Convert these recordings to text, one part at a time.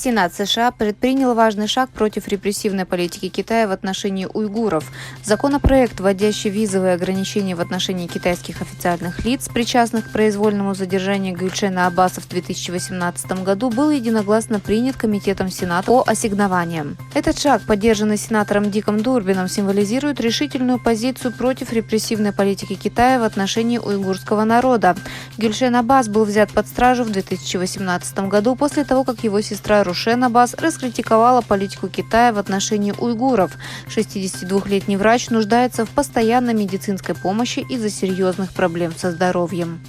Сенат США предпринял важный шаг против репрессивной политики Китая в отношении уйгуров. Законопроект, вводящий визовые ограничения в отношении китайских официальных лиц, причастных к произвольному задержанию Гюльчена Аббаса в 2018 году, был единогласно принят Комитетом Сената по ассигнованиям. Этот шаг, поддержанный сенатором Диком Дурбином, символизирует решительную позицию против репрессивной политики Китая в отношении уйгурского народа. Гюльчен Аббас был взят под стражу в 2018 году после того, как его сестра Рушен Аббас раскритиковала политику Китая в отношении уйгуров. 62-летний врач нуждается в постоянной медицинской помощи из-за серьезных проблем со здоровьем.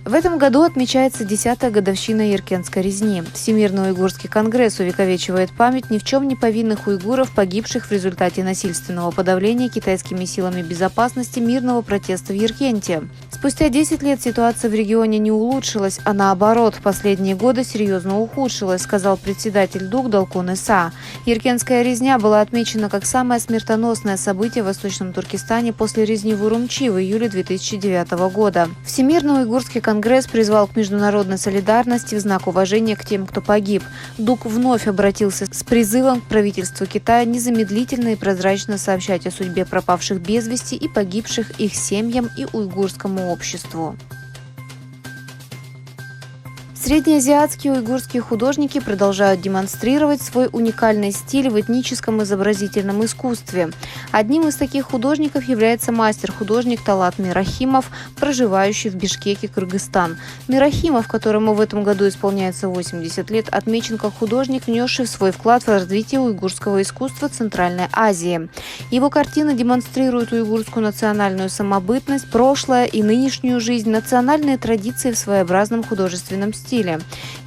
В этом году отмечается 10-я годовщина Яркентской резни. Всемирный уйгурский конгресс увековечивает память ни в чем не повинных уйгуров, погибших в результате насильственного подавления китайскими силами безопасности мирного протеста в Яркенте. Спустя 10 лет ситуация в регионе не улучшилась, а наоборот, в последние годы серьезно ухудшилась, сказал председатель ДУК Далкун Иса. Яркентская резня была отмечена как самое смертоносное событие в Восточном Туркестане после резни в Урумчи в июле 2009 года. Всемирный уйгурский конгресс призвал к международной солидарности в знак уважения к тем, кто погиб. ДУК вновь обратился с призывом к правительству Китая незамедлительно и прозрачно сообщать о судьбе пропавших без вести и погибших их семьям и уйгурскому обществу. Среднеазиатские уйгурские художники продолжают демонстрировать свой уникальный стиль в этническом изобразительном искусстве. Одним из таких художников является мастер-художник Талат Мирахимов, проживающий в Бишкеке, Кыргызстан. Мирахимов, которому в этом году исполняется 80 лет, отмечен как художник, внесший свой вклад в развитие уйгурского искусства Центральной Азии. Его картины демонстрируют уйгурскую национальную самобытность, прошлое и нынешнюю жизнь, национальные традиции в своеобразном художественном стиле.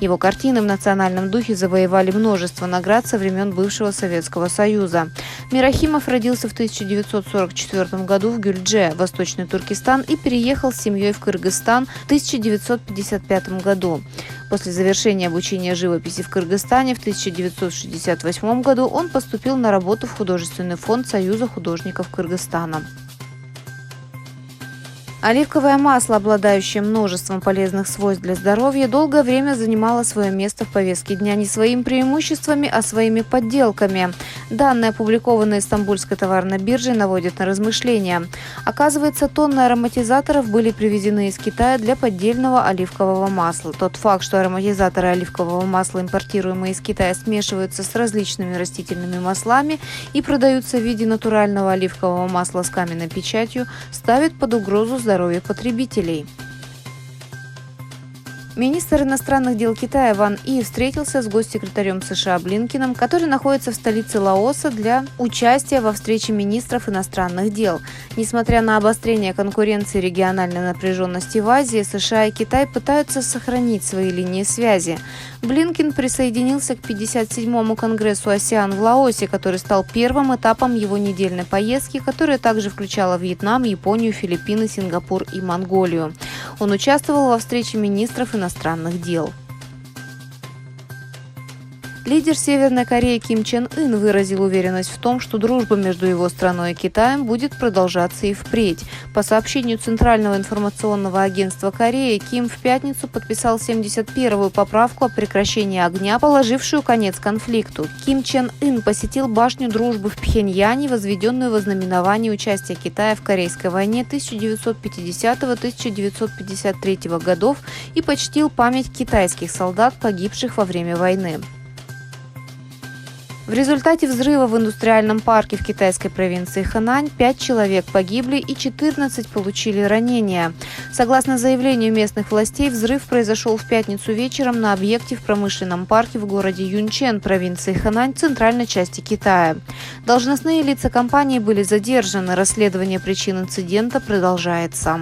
Его картины в национальном духе завоевали множество наград со времен бывшего Советского Союза. Мирахимов родился в 1944 году в Гюльдже, Восточный Туркестан, и переехал с семьей в Кыргызстан в 1955 году. После завершения обучения живописи в Кыргызстане в 1968 году он поступил на работу в художественный фонд Союза художников Кыргызстана. Оливковое масло, обладающее множеством полезных свойств для здоровья, долгое время занимало свое место в повестке дня не своими преимуществами, а своими подделками. Данные, опубликованные Стамбульской товарной биржей, наводят на размышления. Оказывается, тонны ароматизаторов были привезены из Китая для поддельного оливкового масла. Тот факт, что ароматизаторы оливкового масла, импортируемые из Китая, смешиваются с различными растительными маслами и продаются в виде натурального оливкового масла с каменной печатью, ставит под угрозу здоровье потребителей. Министр иностранных дел Китая Ван И встретился с госсекретарем США Блинкеном, который находится в столице Лаоса для участия во встрече министров иностранных дел. Несмотря на обострение конкуренции и региональной напряженности в Азии, США и Китай пытаются сохранить свои линии связи. Блинкен присоединился к 57-му Конгрессу АСЕАН в Лаосе, который стал первым этапом его недельной поездки, которая также включала Вьетнам, Японию, Филиппины, Сингапур и Монголию. Он участвовал во встрече министров иностранных дел. Лидер Северной Кореи Ким Чен Ын выразил уверенность в том, что дружба между его страной и Китаем будет продолжаться и впредь. По сообщению Центрального информационного агентства Кореи, Ким в пятницу подписал 71-ю поправку о прекращении огня, положившую конец конфликту. Ким Чен Ын посетил башню дружбы в Пхеньяне, возведенную во знаменование участия Китая в Корейской войне 1950-1953 годов, и почтил память китайских солдат, погибших во время войны. В результате взрыва в индустриальном парке в китайской провинции Хэнань 5 человек погибли и 14 получили ранения. Согласно заявлению местных властей, взрыв произошел в пятницу вечером на объекте в промышленном парке в городе Юнчэн, провинции Хэнань, центральной части Китая. Должностные лица компании были задержаны. Расследование причин инцидента продолжается.